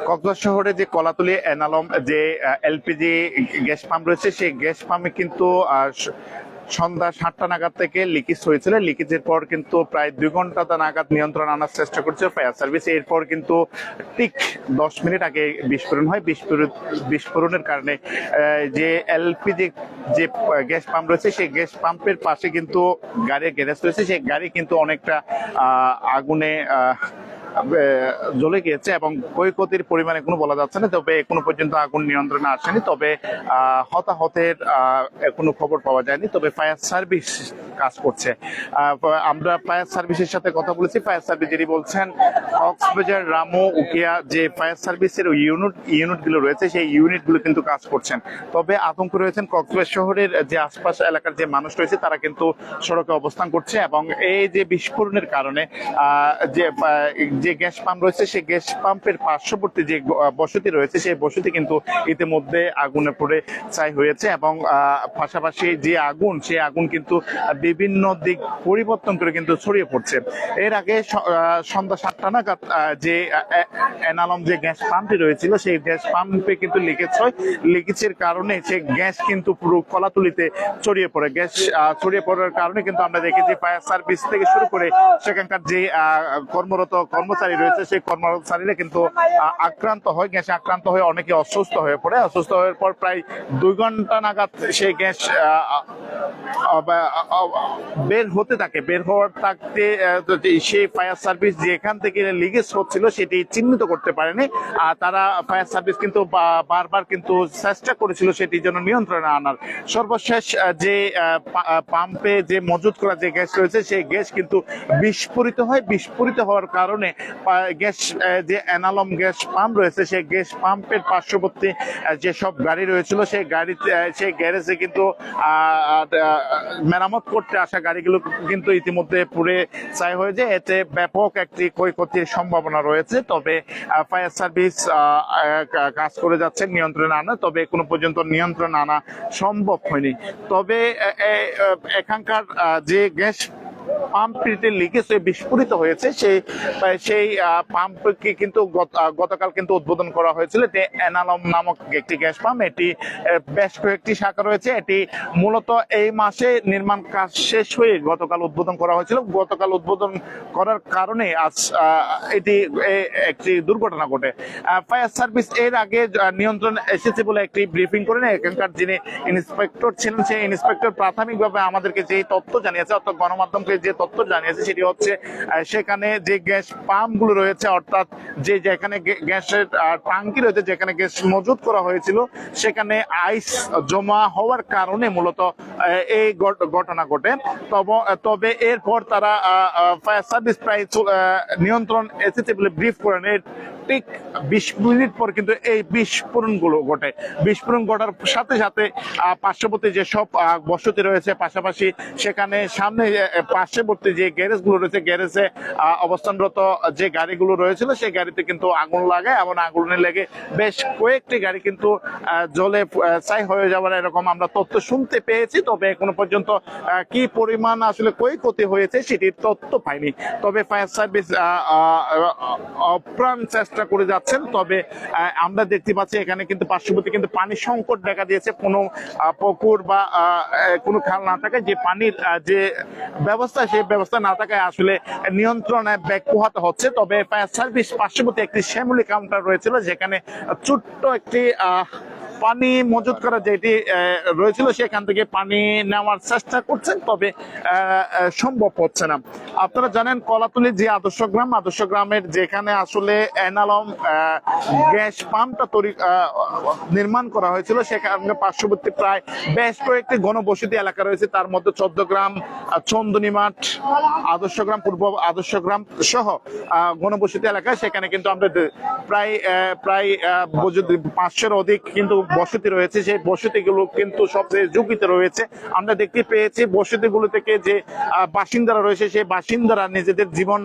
কক্সবাজার শহরে যে কলাতলী এনালম যে এলপিজি গ্যাস পাম্প রয়েছে, সেই গ্যাস পাম্পে কিন্তু সন্ধ্যা 7টা নাগাদ থেকে লিকেজ হয়েছিল। লিকেজের পর কিন্তু প্রায় 2 ঘন্টা নাগাদ নিয়ন্ত্রণ আনার চেষ্টা করছে ফায়ার সার্ভিস। এরপর কিন্তু ঠিক 10 মিনিট আগে বিস্ফোরণ হয়। বিস্ফোরণের কারণে যে এলপিজি যে গ্যাস পাম্প রয়েছে, সেই গ্যাস পাম্পের পাশে কিন্তু গাড়ির গ্যারেজ রয়েছে, সেই গাড়ি কিন্তু অনেকটা আগুনে জ্বলে গিয়েছে এবং ক্ষয়ক্ষতির পরিমাণ এখনো বলা যাচ্ছে না। তবে এখনো পর্যন্ত আগুন নিয়ন্ত্রণে আসেনি। তবে হতাহতের এখনো খবর পাওয়া যায়নি। তবে ফায়ার সার্ভিস কাজ করছে। আমরা ফায়ার সার্ভিসের সাথে কথা বলেছি। ফায়ার সার্ভিস যিনি বলছেন, কক্সবাজার রামু উকিয়া যে ফায়ার সার্ভিসের ইউনিটগুলো রয়েছে, সেই ইউনিটগুলো কিন্তু কাজ করছেন। তবে আতঙ্ক রয়েছেন কক্সবাজার শহরের যে আশপাশ এলাকার যে মানুষ রয়েছে, তারা কিন্তু সড়কে অবস্থান করছে এবং এই যে বিস্ফোরণের কারণে যে গ্যাস পাম্প রয়েছে, সেই গ্যাস পাম্পের পার্শ্ববর্তী যে বসতি রয়েছে, সেই বসতি কিন্তু ইতিমধ্যে আগুনে পড়ে ছাই হয়েছে এবং পাশাপাশি যে আগুন, সেই আগুন কিন্তু বিভিন্ন দিক পরিবর্তন করে কিন্তু ছড়িয়ে পড়ছে। এর আগে সন্ধ্যা 7টা নাগাদ যে এনালম যে গ্যাস পাম্পটি রয়েছিল, সেই গ্যাস পাম্পে কিন্তু লিকেজ হয়। লিকেজের কারণে সেই গ্যাস কিন্তু পুরো কলাতলিতে ছড়িয়ে পড়ে। গ্যাস ছড়িয়ে পড়ার কারণে কিন্তু আমরা দেখেছি ফায়ার সার্ভিস থেকে শুরু করে সেখানকার যে কর্মরত কর্মচারী রয়েছে, সেই কর্মচারীরা কিন্তু আক্রান্ত হয়, গ্যাসে আক্রান্ত হয়ে অনেকে অসুস্থ হয়ে পড়ে। অসুস্থ হওয়ার পর প্রায় 2 ঘন্টা নাগাদ সেই গ্যাস বের হতে থাকে। বের হওয়ার থাকতে সেই ফায়ার সার্ভিস যে এখান থেকে লিকেজ হচ্ছিল সেটি চিহ্নিত করতে পারেনি। তারা ফায়ার সার্ভিস কিন্তু বারবার কিন্তু চেষ্টা করেছিল সেটির জন্য নিয়ন্ত্রণে আনার। সর্বশেষ যে পাম্পে যে মজুত করা যে গ্যাস রয়েছে, সেই গ্যাস কিন্তু বিস্ফোরিত হয়। বিস্ফোরিত হওয়ার কারণে গ্যাস যে এনালম গ্যাস পাম্প রয়েছে, সেই গ্যাস পাম্পের পার্শ্ববর্তী যে সব গাড়ি রয়েছিল, সেই গাড়িতে সেই গ্যারেজে কিন্তু মেরামত করতে আসা গাড়িগুলো কিন্তু ইতিমধ্যে পুড়ে ছাই হয়ে যায়। এতে ব্যাপক একটি ক্ষয়ক্ষতির সম্ভাবনা রয়েছে। তবে ফায়ার সার্ভিস কাজ করে যাচ্ছে নিয়ন্ত্রণে আনা, তবে কোনো পর্যন্ত নিয়ন্ত্রণ আনা সম্ভব হয়নি। তবে এখানকার যে গ্যাস পাম্পটিতে লিকেজ হয়ে বিস্ফোরিত হয়েছে, সেই পাম্পকে কিন্তু গতকাল কিন্তু উদ্বোধন করা হয়েছিল। যে এনালম নামক একটি গ্যাস পাম্প, এটি বেশ কয়েকটি শাখা রয়েছে। এটি মূলত এই মাসে নির্মাণ কাজ শেষ হয়ে গতকাল উদ্বোধন করা হয়েছিল। গতকাল উদ্বোধন করার কারণে আজ এটি একটি দুর্ঘটনা ঘটে। ফায়ার সার্ভিস এর আগে নিয়ন্ত্রণ এসেছে বলে একটি ব্রিফিং করেন এখানকার যিনি ইন্সপেক্টর ছিলেন। সেই ইন্সপেক্টর প্রাথমিকভাবে আমাদেরকে যে তথ্য জানিয়েছে, অর্থাৎ গণমাধ্যমকে যে তথ্য জানিয়েছে, সেটি হচ্ছে সেখানে যে গ্যাস পাম্প গুলো রয়েছে, অর্থাৎ যেখানে গ্যাসের ট্যাঙ্কি রয়েছে, যেখানে গ্যাস মজুত করা হয়েছিল, সেখানে আইস জমা হওয়ার কারণে মূলত এই ঘটনা ঘটে। তবে এরপর তারা ফায়ার সার্ভিস প্রায় নিয়ন্ত্রণ এসেছে বলে ব্রিফ করেন। ঠিক 20 মিনিট পর কিন্তু এই বিস্ফোরণ গুলো ঘটে। বিস্ফোরণ ঘটার সাথে সাথে পার্শ্ববর্তী যে সব বসতি রয়েছে, পাশাপাশি সেখানে সামনে পার্শ্ববর্তী যে গ্যারেজ গুলো রয়েছে, গ্যারেজে অবস্থানরত যে গাড়িগুলো রয়েছিল, সেই গাড়িতে কিন্তু আগুন লাগে এবং আগুনে লেগে বেশ কয়েকটি গাড়ি কিন্তু জ্বলে ছাই হয়ে যাওয়ার এরকম আমরা তথ্য শুনতে পেয়েছি। তবে এখনো পর্যন্ত কি পরিমাণ আসলে ক্ষয়ক্ষতি হয়েছে সেটির তথ্য পাইনি। তবে ফায়ার সার্ভিস অপ্রাণ চেষ্টা করে যাচ্ছেন। তবে আমরা দেখতে পাচ্ছি এখানে কিন্তু পার্শ্ববর্তী কিন্তু পানি সংকট দেখা দিয়েছে। কোনো পুকুর বা কোনো খাল না থাকে, যে পানির যে ব্যবস্থা, সেই ব্যবস্থা না থাকায় আসলে নিয়ন্ত্রণে ব্যাঘাত হচ্ছে। তবে ফায়ার সার্ভিস পার্শ্ববর্তী একটি শ্যামলী কাউন্টার রয়েছিল, যেখানে ছোট্ট একটি পানি মজুত করা যেটি রয়েছিল, সেখান থেকে পানি নেওয়ার চেষ্টা করছেন, তবে সম্ভব হচ্ছে না। আপনারা জানেন কলাতলী যে আদর্শ গ্রামের যেখানে আসলে এনালম গ্যাস পাম্পটা নির্মাণ করা হয়েছিল, সেখানে পার্শ্ববর্তী প্রায় বেশ কয়েকটি ঘনবসতি এলাকা রয়েছে। তার মধ্যে 14 গ্রাম, চন্দনী মাঠ, আদর্শ গ্রাম, পূর্ব আদর্শ গ্রাম সহ ঘনবসতি এলাকা। সেখানে কিন্তু আমরা প্রায় 500-এর অধিক কিন্তু বসতি রয়েছে, সেই বসতিগুলো কিন্তু সবচেয়ে ঝুঁকিতে রয়েছে। আমরা দেখতে পেয়েছি বসতিগুলো থেকে যে বাসিন্দারা রয়েছে, সেই বাসিন্দারা নিজেদের জীবন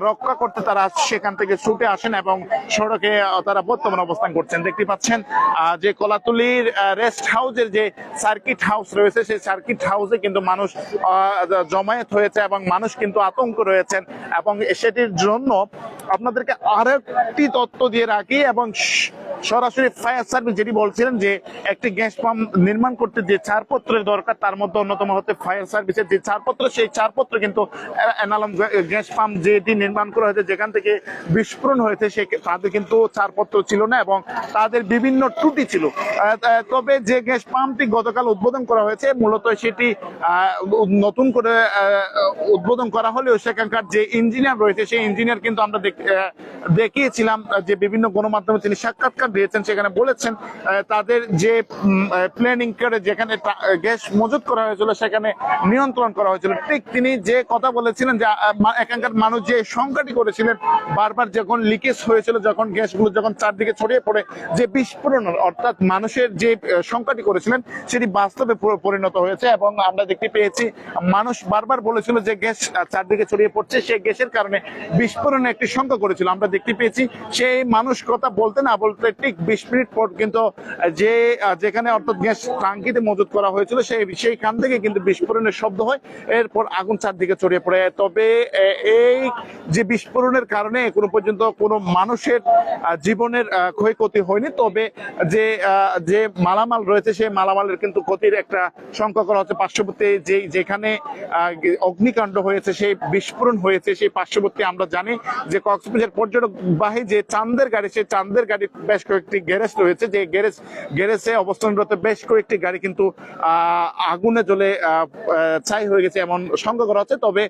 রক্ষা করতে তারা সেখান থেকে ছুটে আসেন এবং সড়কে তারা বর্তমান অবস্থান করছেন। দেখতে পাচ্ছেন যে কলাতলির রেস্ট হাউসের যে সার্কিট হাউস রয়েছে, সেই সার্কিট হাউসে কিন্তু মানুষ জমায়েত হয়েছে এবং মানুষ কিন্তু আতঙ্ক রয়েছেন। এবং সেটির জন্য আপনাদেরকে আরেকটি তথ্য দিয়ে রাখি, এবং সরাসরি ফায়ার সার্ভিস যেটি বলছিলেন যে একটি গ্যাস পাম্প নির্মাণ করতে যে ছাড়পত্রের দরকার, তার মধ্যে অন্যতম হচ্ছে ফায়ার সার্ভিসের যে ছাড়পত্র, সেই ছাড়পত্র কিন্তু এনালম গ্যাস পাম্প যেটি নির্মাণ করা হয়েছে, যেখান থেকে বিস্ফোরণ হয়েছে, সে তাদের কিন্তু ছাড়পত্র ছিল না এবং তাদের বিভিন্ন ত্রুটি ছিল। তবে যে গ্যাস পাম্পটি গতকাল উদ্বোধন করা হয়েছে, মূলত সেটি নতুন করে উদ্বোধন করা হলেও সেখানকার যে ইঞ্জিনিয়ার রয়েছে, সেই ইঞ্জিনিয়ার কিন্তু আমরা দেখিয়েছিলাম যে বিভিন্ন গণমাধ্যমে তিনি সাক্ষাৎকার দিয়েছেন, সেখানে বলেছেন তাদের যে প্ল্যানিং করে যেখানে গ্যাস মজুত করা হয়েছিল সেখানে নিয়ন্ত্রণ করা হয়েছিল। ঠিক তিনি যে কথা বলেছিলেন যে এখানকার মানুষ যে শঙ্কাটি করেছিলেন বারবার যখন লিকেজ হয়েছিল, যখন গ্যাসগুলো যখন চারদিকে ছড়িয়ে পড়ে যে বিস্ফোরণ, অর্থাৎ মানুষের যে শঙ্কাটি করেছিলেন সেটি বাস্তবে পরিণত হয়েছে। এবং আমরা দেখতে পেয়েছি মানুষ বারবার বলেছিল যে গ্যাস চারদিকে ছড়িয়ে পড়ছে, সেই গ্যাসের কারণে বিস্ফোরণের একটি শঙ্কা করেছিল। আমরা দেখতে পেয়েছি সেই মানুষ কথা বলতে না বলতে ঠিক 20 মিনিট পর কিন্তু যেখানে অর্থাৎ গ্যাস টাঙ্কিতে মজুত করা হয়েছিল সেইখান থেকে কিন্তু বিস্ফোরণের শব্দ হয়, এরপর আগুন চারদিকে ছড়িয়ে পড়ে। তবে এই যে বিস্ফোরণের কারণে কোনো পর্যন্ত কোনো মানুষের জীবনের ক্ষয়ক্ষতি হয়নি, তবে যে মালামাল রয়েছে সেই মালামালের কিন্তু ক্ষতির একটা শঙ্কা করা হচ্ছে। পার্শ্ববর্তী যেখানে অগ্নিকাণ্ড হয়েছে, সেই বিস্ফোরণ হয়েছে, সেই পার্শ্ববর্তী আমরা জানি যে কক্সবাজার পর্যটকবাহী যে চাঁদের গাড়ি, সেই চাঁদের গাড়ি বেশ কয়েকটি গ্যারেজ রয়েছে, যে গ্যারেজে অবস্থানরত বেশ কয়েকটি গাড়ি কিন্তু আগুনে জ্বলে ছাই হয়ে গেছে এমন শঙ্কা করা হচ্ছে। তবে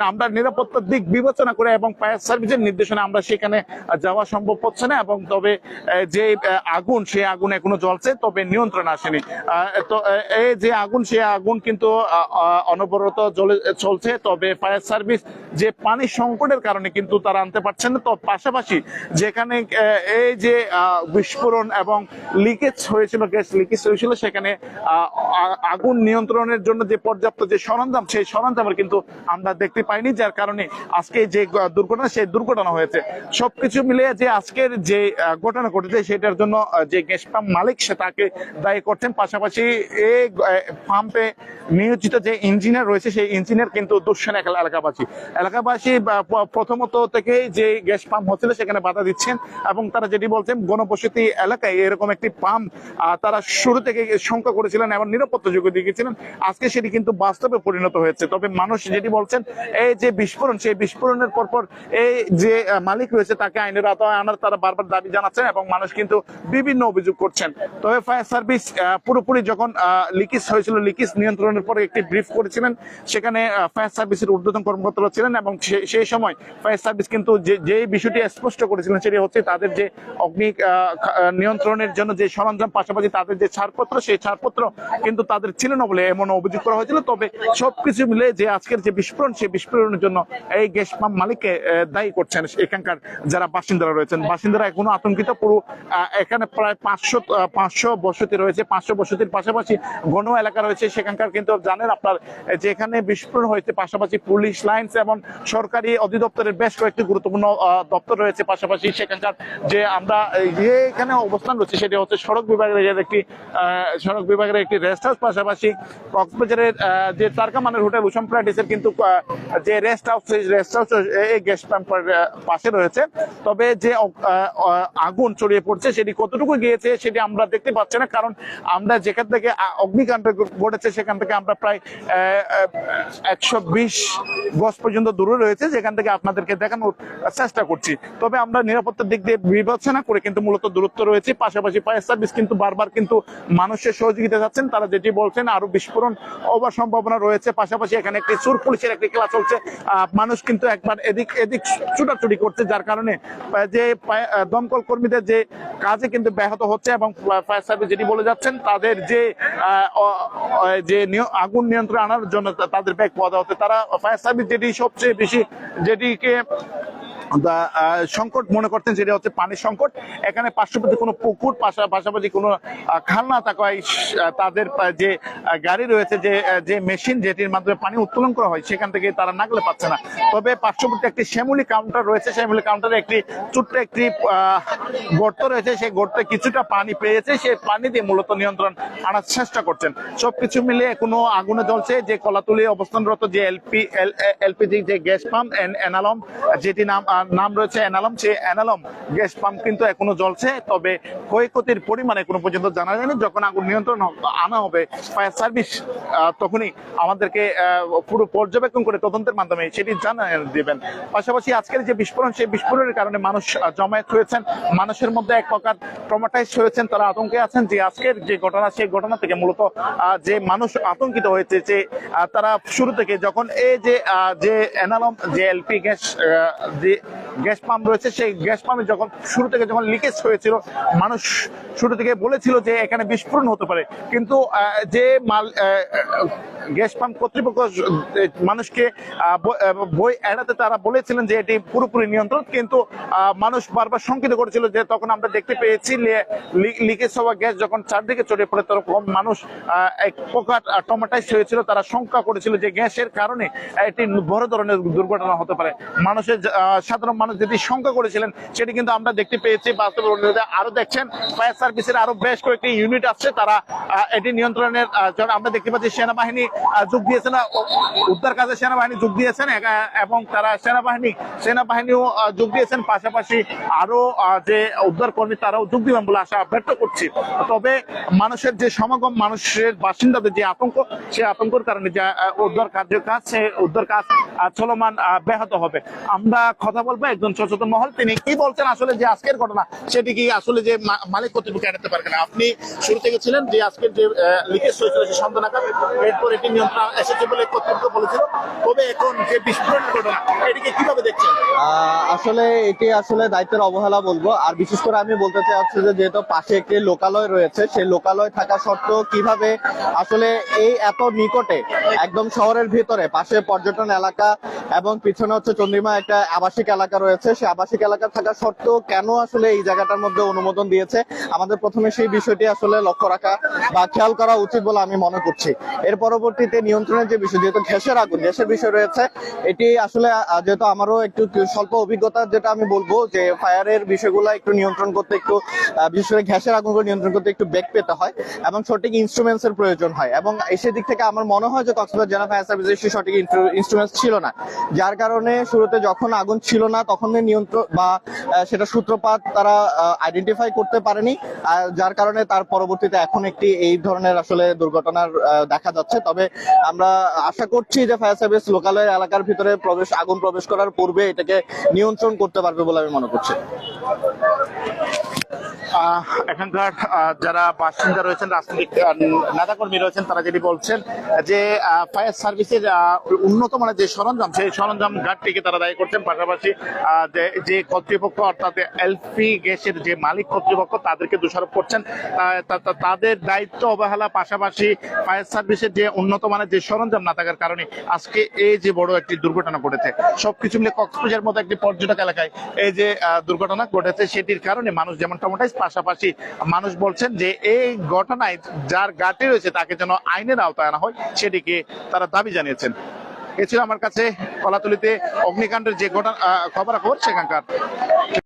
আমরা নিরাপত্তার দিক বিবেচনা করে এবং ফায়ার সার্ভিসের নির্দেশনা আমরা সেখানে যাওয়া সম্ভব হচ্ছে না। এবং তবে যে আগুন, সেই আগুন এখনো জ্বলছে, তবে নিয়ন্ত্রণ আসেনি। তো এই যে আগুন, সেই আগুন কিন্তু অনবরত চলছে। তবে ফায়ার সার্ভিস যে পানি সংকটের কারণে কিন্তু তারা আনতে পারছেন না। তো পাশাপাশি যেখানে এই যে বিস্ফোরণ এবং লিকেজ হয়েছিল, গ্যাস লিকেজ হয়েছিল, সেখানে আগুন নিয়ন্ত্রণের জন্য যে পর্যাপ্ত যে সরঞ্জাম, সেই সরঞ্জামের কিন্তু আমরা দেখতে পাইনি, যার কারণে আজকে যে দুর্ঘটনা, সেই দুর্ঘটনা হয়েছে। সবকিছু মিলিয়ে যে আজকের যে ঘটনা ঘটেছে সেটার জন্য যে গ্যাস পাম্প মালিক সে তাকে দায়ী করছেন। পাশাপাশি এই পাম্পে নিয়োজিত যে ইঞ্জিনিয়ার রয়েছে, সেই ইঞ্জিনিয়ার কিন্তু দুঃসেন এলাকাবাসী প্রথমত থেকেই যে গ্যাস পাম্প হচ্ছিল সেখানে বাধা দিচ্ছেন এবং তারা যেটি বলছেন গণবসতি এলাকায় এরকম একটি পাম্প তারা শুরু থেকে শঙ্কা করেছিলেন এবং নিরাপত্তা যোগ্য দিয়েছিলেন, আজকে সেটি কিন্তু বাস্তবে পরিণত হয়েছে। তবে মানুষ যেটি বলছেন এই যে বিস্ফোরণ, সেই বিস্ফোরণের পরপর এই যে মালিক রয়েছে তাকে আইনের আওতায় আনার তারা বারবার দাবি জানাচ্ছেন এবং মানুষ কিন্তু বিভিন্ন অভিযোগ করছেন। তবে ফায়ার সার্ভিস পুরোপুরি যখন লিকেজ হয়েছিল, লিকেজ নিয়ন্ত্রণের পরে একটি ব্রিফ করেছিলেন, সেখানে ফায়ার সার্ভিসের ঊর্ধ্বতন কর্মকর্তারা ছিলেন এবং সেই সময় ফায়ার সার্ভিস কিন্তু যে বিষয়টি স্পষ্ট করেছিলেন সেটি হচ্ছে তাদের যে অগ্নি নিয়ন্ত্রণের জন্য যে সরঞ্জাম, পাশাপাশি তাদের যে ছাড়পত্র, সেই ছাড়পত্র কিন্তু তাদের ছিল না বলে এমন অভিযোগ করা হয়েছিল। তবে সবকিছু মিলে যে আজকের যে বিস্ফোরণ, সেই বিস্ফোরণের জন্য এই গ্যাস পাম্প মালিককে দায়ী করছেন এখানকার যারা বাসিন্দারা রয়েছেন। বাসিন্দারা এখনো আতঙ্কিত। পুরো এখানে প্রায় 500 বসতি রয়েছে। 500 বসতির পাশাপাশি গণ এলাকা রয়েছে। সেখানকার কিন্তু জানেন আপনার যেখানে বিস্ফোরণ হয়েছে, পাশাপাশি পুলিশ লাইন্স এবং সরকারি অধিদপ্তরের বেশ কয়েকটি গুরুত্বপূর্ণ দপ্তর রয়েছে। পাশাপাশি সেখানকার যে আমরা এখানে অবস্থান রয়েছে সেটি হচ্ছে সড়ক বিভাগের একটি রেস্ট হাউস, পাশাপাশি কক্সবাজারের যে তারকামানের হোটেল উসাম প্যারাডাইসের কিন্তু যে রেস্ট হাউস, সেই রেস্ট হাউস এই গ্যাস পাম্পের পাশে রয়েছে। তবে যে আগুন ছড়িয়ে পড়ছে সেটি কতটুকু গিয়েছে সেটি আমরা দেখতে পাচ্ছি না, কারণ আমরা যেখান থেকে অগ্নিকাণ্ড ঘটেছে সেখান থেকে আমরা প্রায় 120 গজ পর্যন্ত দূরে রয়েছে, যেখান থেকে আপনাদেরকে দেখানোর চেষ্টা করছি। তবে আমরা নিরাপত্তার দিক দিয়ে বিবেচনা করে কিন্তু মূলত দূরত্ব রয়েছে। পাশাপাশি ফায়ার সার্ভিস কিন্তু বারবার কিন্তু মানুষের সহযোগিতা যাচ্ছেন, তারা যেটি বলছেন আরো বিস্ফোরণ হওয়ার সম্ভাবনা রয়েছে। পাশাপাশি এখানে একটি চোর পুলিশের একটি খেলা চলছে, মানুষ কিন্তু একবার এদিক ছুটাছুটি করছে, যার কারণে যে দমকল কর্মীদের যে কাজে কিন্তু ব্যাহত হচ্ছে এবং ফায়ার সার্ভিস যেটি বলে যাচ্ছেন তাদের যে আগুন নিয়ন্ত্রণে আনার জন্য তাদের ব্যাগ পাওয়া হচ্ছে। তারা ফায়ার সার্ভিস যেটি সবচেয়ে বেশি যেটিকে সংকট মনে করতেন, যেটা হচ্ছে পানির সংকট। এখানে পার্শ্ববর্তী কোনো পুকুর পাশাপাশি কোনো খাল না থাকায় তাদের যে গাড়ি রয়েছে, যে যে মেশিন যেটির মাধ্যমে পানি উত্তোলন করা হয়, সেখান থেকে তারা নাগলে পাচ্ছে না। তবে পার্শ্ববর্তী একটি শ্যামলী কাউন্টার রয়েছে, শ্যামলী কাউন্টারে একটি ছোট্ট একটি গর্ত রয়েছে, সেই গর্তে কিছুটা পানি পেয়েছে, সেই পানি দিয়ে মূলত নিয়ন্ত্রণ আনার চেষ্টা করছেন। সবকিছু মিলে এখনো আগুনে জ্বলছে। যে কলাতুলি অবস্থানরত যে এলপিজি যে গ্যাস পাম্প এনালম, যেটি নাম রয়েছে এনালম, সেই এনালম গ্যাস পাম্প কিন্তু এখনো জ্বলছে। তবে ক্ষয়ক্ষতির পরিমাণ এখনো পর্যন্ত জানা যায়নি। যখন আগুন নিয়ন্ত্রণ আনা হবে ফায়ার সার্ভিস, তখনই আমাদেরকে পুরো পর্যবেক্ষণ করে তদন্তের মাধ্যমে সেটি জানা দেবেন। পাশাপাশি আজকের যে বিস্ফোরণ, সেই বিস্ফোরণের কারণে মানুষ জমায়েত হয়েছেন, মানুষের মধ্যে এক প্রকার ট্রমাটাইজ হয়েছেন, তারা আতঙ্কে আছেন। যে আজকের যে ঘটনা, সেই ঘটনা থেকে মূলত যে মানুষ আতঙ্কিত হয়েছে, যে তারা শুরু থেকে যখন এই যে এনালম যে এলপি গ্যাস যে গ্যাস পাম্প রয়েছে, সেই গ্যাস পাম্পে যখন শুরু থেকে যখন লিকেজ হয়েছিল, মানুষ শুরু থেকে বলেছিল যে এখানে বিস্ফোরণ হতে পারে। কিন্তু যে গ্যাস পাম্প কর্তৃপক্ষ মানুষকে বই এড়াতে তারা বলেছিলেন যে এটি পুরোপুরি নিয়ন্ত্রণ, কিন্তু মানুষ বারবার শঙ্কিত করেছিল। যে তখন আমরা দেখতে পেয়েছি লিকেজ হওয়া গ্যাস যখন চারদিকে ছড়িয়ে পড়ে, তখন মানুষ এক প্রকার ট্রমাটাইজ হয়েছিল। তারা শঙ্কা করেছিল যে গ্যাসের কারণে এটি বড় ধরনের দুর্ঘটনা হতে পারে। মানুষের সাধারণ মানুষ যেটি শঙ্কা করেছিলেন, সেটি কিন্তু আমরা দেখতে পেয়েছি বাস্তবে। আরো দেখছেন ফায়ার সার্ভিসের আরো বেশ কয়েকটি ইউনিট আছে, তারা এটি নিয়ন্ত্রণের জন্য আমরা দেখতে পাচ্ছি সেনাবাহিনী যোগ দিয়েছেন, উদ্ধার কাজে সেনাবাহিনী যোগ দিয়েছেন, এবং তারা সেনাবাহিনীও যোগ দিয়েছেন। পাশাপাশি আরো যে উদ্ধার কর্মী তারাও যোগ দিবেন বলে আশা ব্যক্ত করছি। তবে মানুষের যে সমাগম, মানুষের বাসিন্দাদের যে আতঙ্ক, সেই আতঙ্কের কারণে যে উদ্ধার কাজ সে উদ্ধার কাজ চলমান ব্যাহত হবে। আমরা কথা বলবো একজন সচেতন মহল, তিনি কি বলছেন আসলে যে আজকের ঘটনা, সেটি কি আসলে যে মালিক কর্তৃপক্ষ এড়াতে পারবে না। আপনি শুরু থেকে ছিলেন যে আজকের যে লিকেজ হয়েছিল সে সন্ধ্যা নাগাদ, এরপর এটি নিয়ন্ত্রণ এসেছে বলে কর্তৃপক্ষ বলেছিল। তবে এখন যে বিস্ফোরণের ঘটনা, এটিকে কিভাবে দেখছেন? আসলে এটি আসলে দায়িত্বের অবহেলা বলবো। আর বিশেষ করে আমি বলতে চাচ্ছি যে যেহেতু পাশে একটি লোকালয় রয়েছে, সেই লোকালয় থাকা সত্ত্বেও কিভাবে আসলে এই এত নিকটে একদম শহরের ভিতরে পাশে পর্যটন এলাকা এবং পিছনে হচ্ছে চন্দ্রিমা একটা আবাসিক এলাকা রয়েছে, সেই আবাসিক এলাকা থাকা সত্ত্বেও কেন আসলে এই জায়গাটার মধ্যে অনুমোদন দিয়েছে, আমাদের প্রথমে সেই বিষয়টি আসলে লক্ষ্য রাখা বা খেয়াল করা উচিত বলে আমি মনে করছি। এর পরবর্তীতে নিয়ন্ত্রণের যে বিষয়, যেহেতু গ্যাসের বিষয় রয়েছে, এটি আসলে যেহেতু আমারও একটু স্বল্প অভিজ্ঞতা, যেটা আমি বলবো যে ফায়ারের বিষয়গুলো একটু নিয়ন্ত্রণ করতে, একটু বিশেষ করে গ্যাসের আগুনগুলো নিয়ন্ত্রণ করতে একটু বেগ পেতে হয় এবং সঠিক ইনস্ট্রুমেন্টস এর প্রয়োজন হয়। এবং সেদিক থেকে আমার মনে হয় যে কক্সবাজার জেলা ফায়ার সার্ভিসের সঠিক ইনস্ট্রুমেন্টস ছিল না, যার কারণে শুরুতে যখন আগুন ছিল না তখন নিয়ন্ত্রণ বা সেটা সূত্রপাত তারা আইডেন্টিফাই করতে পারেনি, যার কারণে তার পরবর্তীতে এখন একটি এই ধরনের আসলে দুর্ঘটনার দেখা যাচ্ছে। তবে আমরা আশা করছি যে ফায়ার সার্ভিস লোকালয়ের এলাকার ভিতরে আগুন প্রবেশ করার পূর্বে এটাকে নিয়ন্ত্রণ করতে পারবে বলে আমি মনে করছি। এখানকার যারা বাসিন্দা রয়েছেন, রাজনৈতিক নেতাকর্মী রয়েছেন, তারা যেটি বলছেন যে ফায়ার সার্ভিসের উন্নত মানের যে সরঞ্জাম, সেই সরঞ্জাম ঘাটতিকে তারা দায়ী করছেন। পাশাপাশি যে কর্তৃপক্ষ অর্থাৎ এলপি গ্যাসের যে মালিক কর্তৃপক্ষ, তাদেরকে দোষারোপ করছেন তাদের দায়িত্ব অবহেলা। পাশাপাশি ফায়ার সার্ভিসের যে উন্নত মানের যে সরঞ্জাম না থাকার কারণে আজকে এই যে বড় একটি দুর্ঘটনা ঘটেছে। সবকিছু মিলে কক্সবাজার মতো একটি পর্যটক এলাকায় এই যে দুর্ঘটনা ঘটেছে, সেটির কারণে মানুষ যেমন ট্রমাটাইজ, পাশাপাশি মানুষ বলছেন যে এই ঘটনায় যার ঘাটতি রয়েছে তাকে যেন আইনের আওতায় আনা হয়, সেটিকে তারা দাবি জানিয়েছেন। এ ছিল আমার কাছে কলাতলিতে অগ্নিকাণ্ডের যে খবরাখবর সেখানকার।